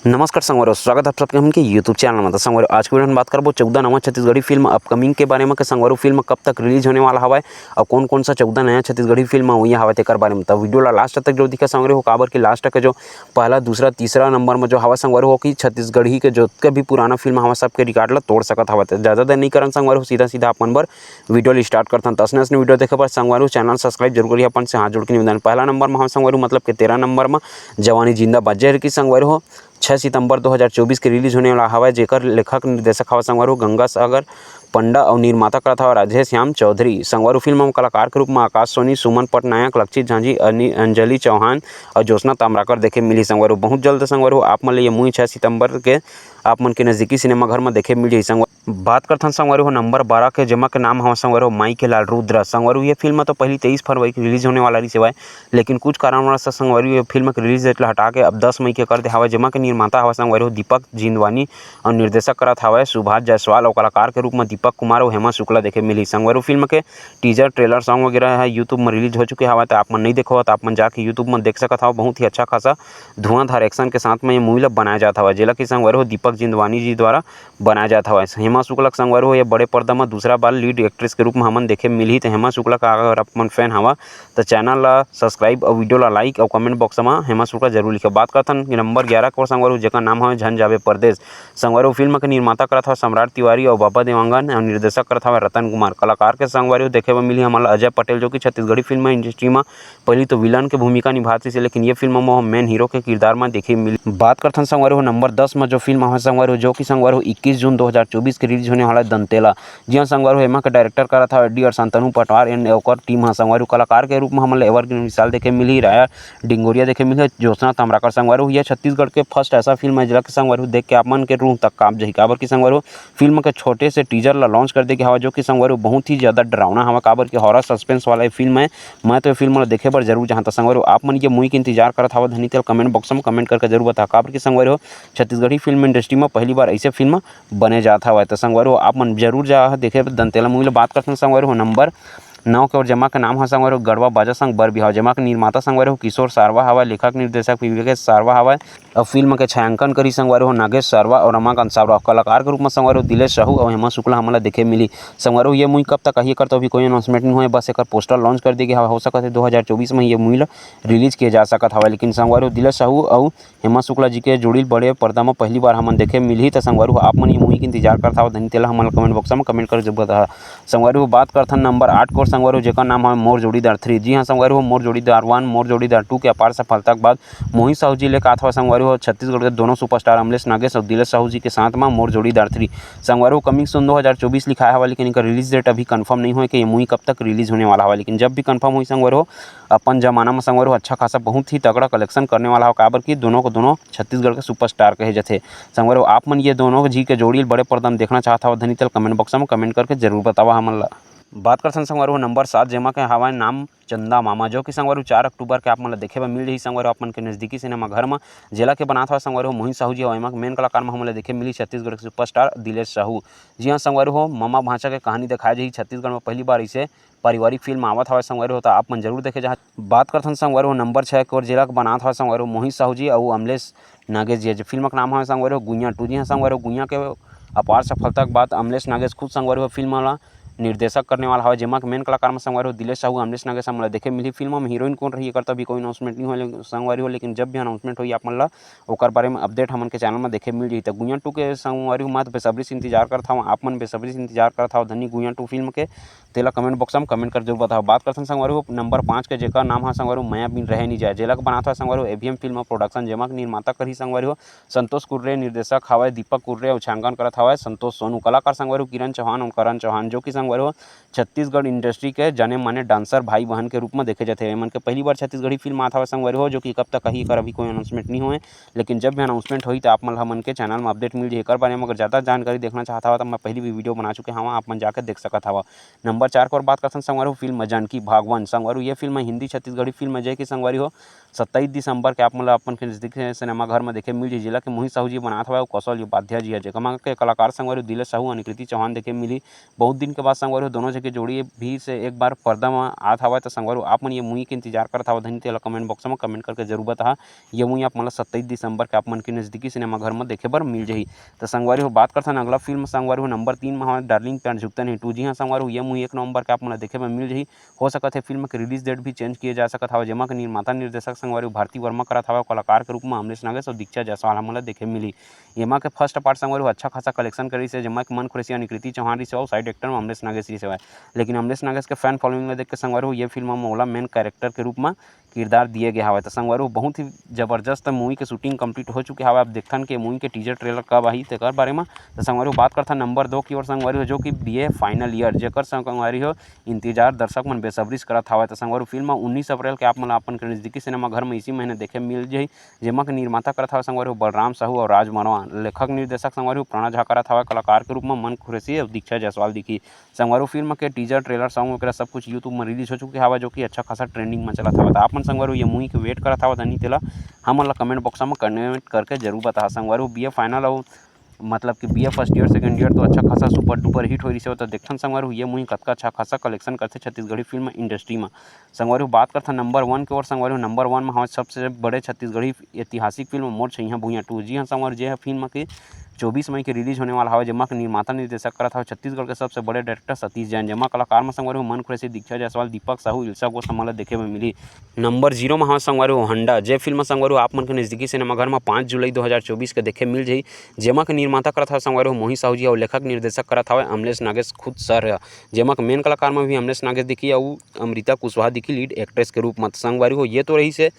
नमस्कार संगवारी, स्वागत है आप सबके हमके यूट्यूब चैनल में। तो संगवारी, आज की वीडियो में बात करबो 14 नवा छत्तीसगढ़ी फिल्म अपकमिंग के बारे में कि संगवारी फिल्म कब तक रिलीज होने वाला हवा और कौन-कौन सा 14 नया छत्तीसगढ़ी फिल्म हुई हवा तेकर बारे में। तो वीडियो ला लास्ट तक जो दिखा संगवारी हो, काबर कि लास्ट के जो पहला दूसरा तीसरा नंबर में जो हवा संगवारी हो कि छत्तीसगढ़ी के जो भी पुराना फिल्म हवा सबके रिकॉर्ड ला तोड़ सकत हवा। तो ज़्यादा देर नहीं करन संगवारी हो, सीधा अपन बर वीडियो ला स्टार्ट करथन। तो असने वीडियो देखे पर संगवारी चैनल सब्सक्राइब जरूर करिए, अपन से हाथ जोड़ के निवेदन। पहला नंबर में हम संगवारी मतलब कि 13 नंबर में जवानी जिंदाबाद जहर की संगवारी हो 6 सितंबर 2024 के रिलीज होने वाला हवा, जेकर लेखक निर्देशक हवा संगवारी गंगा सागर पंडा और निर्माता करत हवा राधे श्याम चौधरी। संगवारी फिल्म में कलाकार के रूप में आकाश सोनी, सुमन पटनायक, लक्षित झांझी, अंजलि चौहान और ज्योत्सना ताम्राकर देखे मिली। संगवारी बहुत जल्द संगवारी आप मन ये मुई 6 सितंबर के आप मन के नजदीकी सिनेमा घर में देखे मिली। संगवारी बात करथन संगवारी हो नंबर 12 के, जेमा के नाम हवा संगवारी माई के लाल रुद्र। संगवारी ये फिल्म तो पहली 23 फरवरी की रिलीज होने वाला रही सेवाए, लेकिन कुछ कारणवश संगवारी ये फिल्म के रिलीज डेट ला हटा के अब 10 मई के कर दे हवा। जेमा के निर्माता हवा संगवारी हो दीपक जिंदवानी और निर्देशक करत हवा सुभाष जायसवाल और कलाकार के रूप में दीपक कुमार और हेमा शुक्ला देखे मिली। संगवारी फिल्म के टीजर ट्रेलर सॉन्ग वगैरह है यूट्यूब में रिलीज हो चुके हवा। तो आप मन नहीं देखो तो आप मन जाके यूट्यूब में देख सकत हवा। बहुत ही अच्छा खासा धुआंधार एक्शन के साथ में ये मूवी ला बनाया जाता हवा, जेला की संगवारी हो दीपक जिंदवानी जी द्वारा बनाया जाता हवा। हेमा शुक्ला संगवारी हो ये बड़े पर्दा में दूसरा बार लीड एक्ट्रेस के रूप में हमन देखे मिली। तो हेमा शुक्ला का अगर अपन फैन हवा तो चैनल ला सब्सक्राइब और वीडियो ला लाइक और कमेंट बॉक्स में हेमा शुक्ला जरूर लिखो। बात करथन नंबर 11 को संगवारी जेका नाम है झन जावे परदेस। संगवारी फिल्म के निर्माता करत हवा सम्राट तिवारी और बाबा देवांगन और निर्देशक करत हवा रतन कुमार। कलाकार के संगवारी देखे में मिली हमारा अजय पटेल, जो कि छत्तीसगढ़ी फिल्म इंडस्ट्री में पहली तो विलन के भूमिका निभाती से, लेकिन ये फिल्म में मेन हीरो के किरदार में देखे मिली। बात करथन संगवारी हो नंबर 10 में जो फिल्म है संगवारी हो, जो कि संगवारी हो 21 जून 2024 के रिलीज होने वाला दंतेला। जी हाँ संगवारी हो एमा के डायरेक्टर करत हवा डी और शांतनु पटवार एंड ओकर टीम है। संगवारी कलाकार के रूप में हमन एवरग्रीन विशाल देखे मिली, राया डिंगोरिया देखे मिली, ज्योत्सना ताम्राकर। संगवारी हो यह छत्तीसगढ़ के फर्स्ट ऐसा फिल्म है जिला के संगवारी हो देख के आप मन के रूह तक कांप जाही। काबर की संगवारी हो फिल्म के छोटे से टीजर ला लॉन्च कर दे के हवा, जो कि संगवारी हो बहुत ही ज्यादा डरावना हवा। काबर की हॉरर सस्पेंस वाला फिल्म है। मैं तो फिल्म ला देखे बर जरूर चाहता। संगवारी हो आप मन ये मूवी के इंतजार करत हवा धनी तेल कमेंट बॉक्स में कमेंट करके जरूर बता। काबर की संगवारी हो छत्तीसगढ़ी फिल्म इंडस्ट्री में पहली बार ऐसे फिल्म बने जाता हवा। तो संगवारी हो आप मन जरूर जा देखे दंतेला मूवी ला। बात करते हैं संगवारी हो नंबर 9 के, और जमा के नाम है संगवारी हो गढ़वा बाजा संग बर बिहाव। जमा के निर्माता संगवारी हो किशोर सारवा हवा, लेखक निर्देशक विवेक सारवा हवा और फिल्म के छायांकन करी संगवारी हो नागेश सारवा और रमाकांत सारवा। कलाकार के रूप में संगवारी हो दिलेश साहू और हेमा शुक्ला हमला देखे मिली। संगवारी हो ये मूवी कब तक कही करता अभी कोई अनाउंसमेंट नहीं हुआ, बस एक पोस्टर लॉन्च कर दी गया हो सकता है 2024 में ये मूवी रिलीज किया जा सकता हवा। लेकिन संगवारी हो दिलेश साहू और हेमा शुक्ला जी के जोड़ी बड़े पर्दा में पहली बार हमन देखे मिली। तो संगवारी हो आप मन ये मूवी के इंतजार करता हो धनी तेला हमन कमेंट बॉक्स में कमेंट कर जरूर बता। संगवारी हो बात करथन नंबर 8 को संगवारी हो जेका नाम है मोर जोड़ीदार 3। जी हाँ संगवारी हो मोर जोड़ीदार 1 मोर जोड़ीदार 2 के अपार सफलता के बाद मोहित साहू जी लेकर आता हुआ संगवारी हो छत्तीसगढ़ के दोनों सुपरस्टार अमलेश नागेश और दिलेश साहू जी के साथ में मोर जोड़ीदार 3। संगवारी हो कमिंग सून 2024 लिखाया हुआ, लेकिन इनका रिलीज डेट अभी कंफर्म नहीं हुआ कि ये मूवी कब तक रिलीज होने वाला हुआ। लेकिन जब भी कंफर्म हुई संगवारी हो अपन जमाना में संगवारी हो अच्छा खासा बहुत ही तगड़ा कलेक्शन करने वाला हो। काबर की दोनों को दोनों छत्तीसगढ़ के सुपरस्टार कहे जाते। संगवारी हो आप मन ये दोनों जी के जोड़ी बड़े पर्दा में देखना चाहता हो धनी तेल कमेंट बॉक्स में कमेंट करके जरूर बतावा हमन ला। बात करथन संगवारी हो नंबर 7 जेमा के हवा नाम चंदा मामा, जो कि संगवारी 4 अक्टूबर के आप मन देखे बर मिल रही। संगवारी अपन के नजदीकी सिनेमा घर में जेला के बनात हुआ संगवारी हो मोहित साहू जी और एमा मेन कलाकार में हमन देखे मिली छत्तीसगढ़ के सुपरस्टार दिलेश साहू। जी हाँ संगवारी हो मामा भांचा के कहानी दिखाई जाही छत्तीसगढ़ में पहली बार इसे पारिवारिक फिल्म आवत हवा संगवारी हो, तो आप मन जरूर देखे जहाँ। बात करथन संगवारी हो नंबर 6 के, और जिला के बनात हवा संगवारी हो मोहित साहू जी और अमलेश नागेश जी। फिल्म का नाम है संगवारी हो गुइया 2। जी हाँ संगवारी हो गुइया के अपार सफलता के बाद अमलेश नागेश खुद संगवारी हो फिल्म वाला निर्देशक करने वाला है। जेमा के मेन कलाकार में संगवारी हो दिलेश साहू अमलेश नागेश हमला देखे मिली। फिल्म में हीरोइन कौन रही करता भी कोई अनाउंसमेंट नहीं हो संगवारी हो, लेकिन जब भी अनाउंसमेंट हुई आप मन ला ओकर बारे में अपडेट हमन के चैनल में देखे मिल जाही। तो गुइया 2 के संगवारी हो मत बेसब्री से इंतजार करता हूँ, आप मन बेसब्री से इंतजार करता हो धनी गुइया 2 फिल्म के तेला कमेंट बॉक्स में कमेंट कर जरूर बताओ। बात करते हैं संगवारी हो नंबर 5 के, जेका नाम है संगवारी हो माया बिन रहे नहीं जाए। जेला के बनाता है संगवारी हो एवीएम फिल्म प्रोडक्शन। जेमा के निर्माता करी संगवारी हो संतोष कुर्रे, निर्देशक हवा दीपक कुर्रे और छायांकन करत हवा संतोष सोनू। कलाकार संगवारी हो किरण चौहान और करण चौहान, जो कि संगवारी हो छत्तीसगढ़ इंडस्ट्री के जाने माने डांसर भाई बहन के रूप में देखे जाते हैं। मन के पहली बार छत्तीसगढ़ी फिल्म आता हुआ संगवारी हो, जो कि कब तक कहीं कर अभी कोई अनाउंसमेंट नहीं हुए, लेकिन जब भी अनाउंसमेंट हुई तो आप मन के चैनल में अपडेट मिल जाए। बारे में अगर ज़्यादा जानकारी देखना चाहता हो तो मैं पहली भी वीडियो बना चुके हूँ, आप मन जाकर देख सकता हवा। नंबर 4 को और बात करते हैं संगवारी हो फिल्म जानकी भागवान। संगवारी हो ये फिल्म हिंदी छत्तीसगढ़ी फिल्म है, की संगवारी हो 27 दिसंबर के आप मतलब अपन के नजदीक सिनेमा घर में देखे मिल जाए। जिला के मोहित साहू जी बनात हुआ कौशल उपाध्याय जी है। जेमा के कलाकार संगवारी दिलेश साहू और कृति चौहान देखे मिली। बहुत दिन के बाद बाद संगवारी हो दोनों जगह जोड़ी भी से एक बार पर्दा में आत हवा तो संगवारी आप मन ये मूवी के इंतजार करत हवा धनी तेला कमेंट बॉक्स में कमेंट करके जरूर बता। ये मूवी आप मन 27 दिसंबर के आप मन के नज़दीकी सिनेमा घर में देखे बर मिल जाही। तो संगवारी हो बात करथन अगला फिल्म संगवारी हो नंबर 3 में हमारे डार्लिंग प्यार झुकता नहीं 2 जी हाँ संगवारी हो ये मूवी 1 नवंबर के आप मन देखे बर मिल जाही। हो सकत है फिल्म के रिलीज डेट भी चेंज किए जा सकत हवा जेमा के निर्माता निर्देशक संगवारी हो भारती वर्मा करत हवा कलाकार के रूप में अमरीश नागेश और दीक्षा जायसवाल हमन ला देखे मिली। एमा के फर्स्ट पार्ट संगवारी हो अच्छा खासा कलेक्शन करी से जेमा के मन खुरेसिया निकृति चौहान रही से और साइड एक्टर में अमरीश नागेश रही से। लेकिन अमरीश नागेश के फैन फॉलोइंग में देख के संगवारी हो ये फिल्म में ओला मेन कैरेक्टर के रूप में किरदार दिए गए हवा। तो संगवारी हो बहुत ही जबरदस्त मूवी के शूटिंग कंप्लीट हो चुके हवा। आप देखथन के मूवी के टीजर ट्रेलर कब आई तेकर बारे में। तो संगवारी हो बात करथन नंबर 2 की ओर संगवारी हो जो कि बीए फाइनल ईयर जेकर संगवारी हो इंतजार दर्शक मन बेसब्री से करत हवा। तो संगवारी फिल्म 19 अप्रैल के आप मन अपन के नज़दीकी सिनेमा घर में इसी महीने देखे मिल जाही। जेमा के निर्माता करत हवा संगवारी हो बलराम साहू और राज मनवा। लेखक निर्देशक संगवारी हो प्रणा झा करत हवा कलाकार के रूप में मन खुरेसी और दीक्षा जायसवाल दिखी। संगवारी फिल्म के टीजर ट्रेलर सॉन्ग वगैरह सब कुछ यूट्यूब में रिलीज हो चुके हवा जो कि अच्छा खासा ट्रेंडिंग में चलत हवा। तो आप मन संगवारी ये मूवी के वेट करत हवा धनी तेला हमन ला कमेंट बॉक्स में कमेंट करके जरूर बता। संगवारी हो बीए फाइनल और मतलब कि BA first year second year तो अच्छा खासा सुपर डुपर हिट हो रही है। तो देखथन संगवारी हो ये मूवी कतका अच्छा खासा कलेक्शन करते छत्तीसगढ़ी फिल्म इंडस्ट्री में। संगवारी हो बात करथन नंबर 1 के ओर संगवारी हो नंबर 1 में हमारे सबसे बड़े छत्तीसगढ़ी ऐतिहासिक फिल्म मोर छैया भुइयां 2 जी हाँ संगवारी जे फिल्म की 24 मई के रिलीज होने वाला हवा जेमा के निर्माता निर्देशक करत हवा छत्तीसगढ़ के सबसे बड़े डायरेक्टर सतीश जैन। जेमा कलाकार में संगवारी हो मन खुरेसी दीक्षा जायसवाल दीपक साहू इल्सा घोष हमन ला देखे में मिली। नंबर 0 में हमारे संगवारी हो हंडा जे फिल्म संगवारी हो आप मन के नज़दीकी सिनेमा घर में 5 जुलाई 2024 के देखे मिल जाही। जेमा के निर्माता करत हवा संगवारी हो मोही साहू जी और लेखक निर्देशक करत हवा अमलेश नागेश खुद सर है। जेमा के मेन कलाकार में भी अमलेश नागेश दिखी और अमृता कुशवाहा दिखी लीड एक्ट्रेस के रूप में। संगवारी हो ये तो रही से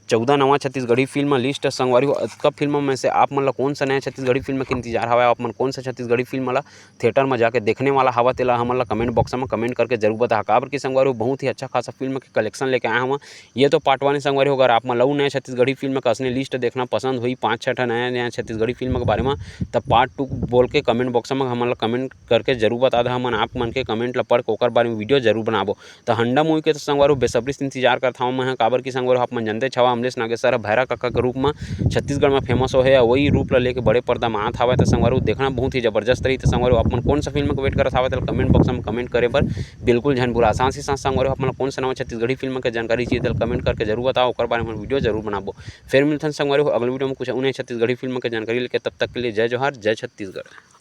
14 नवा छत्तीसगढ़ी फिल्म लिस्ट संगवारी हो कब फिल्मों में से आप मन ला कौन सा नया छत्तीसगढ़ी फिल्म के इंतजार हवा आप मन कौन सा छत्तीसगढ़ी फिल्म ला थिएटर में जाके देखने वाला हवा तेला हमन ला कमेंट बॉक्स में कमेंट करके जरूर बता। काबर की संगवारी हो बहुत ही अच्छा खासा फिल्म के कलेक्शन लेके आया हूँ। ये तो पार्ट 1 संगवारी हो अगर आप मन लऊ नया छत्तीसगढ़ी फिल्म का असली लिस्ट देखना पसंद हुई 5-6 नया नया छत्तीसगढ़ी फिल्म के बारे में तब पार्ट 2 बोल के कमेंट बॉक्स में हमन ला कमेंट करके जरूर बता दा। हमन आप मन के कमेंट ला पढ़ के ओकर बारे में वीडियो जरूर बनाबो। तो हंडा मूवी के तो संगवारी हो बेसब्री से इंतजार करता हूँ मैं। काबर की संगवारी हो आप मन जानते छवा अमलेश नागेश सर भैरा काका के रूप में छत्तीसगढ़ में फेमस हो है वही रूप ला लेके बड़े पर्दा में आत हवा। तो संगवारी हो देखना बहुत ही जबरदस्त रही। तो संगवारी हो आप मन कौन सा फिल्म को वेट करत हवा तो कमेंट बॉक्स में कमेंट करे पर बिल्कुल झन भूला। साथ ही साथ संगवारी हो आप मन कौन सा नवा छत्तीसगढ़ी फिल्म के जानकारी चाहिए तो कमेंट करके जरूर बताओ ओकर बारे में वीडियो जरूर बनाबो। फिर मिलथन संगवारी हो अगले वीडियो में कुछ उन्हें छत्तीसगढ़ी फिल्म के जानकारी लेके तब तक के लिए जय जोहार जय छत्तीसगढ़।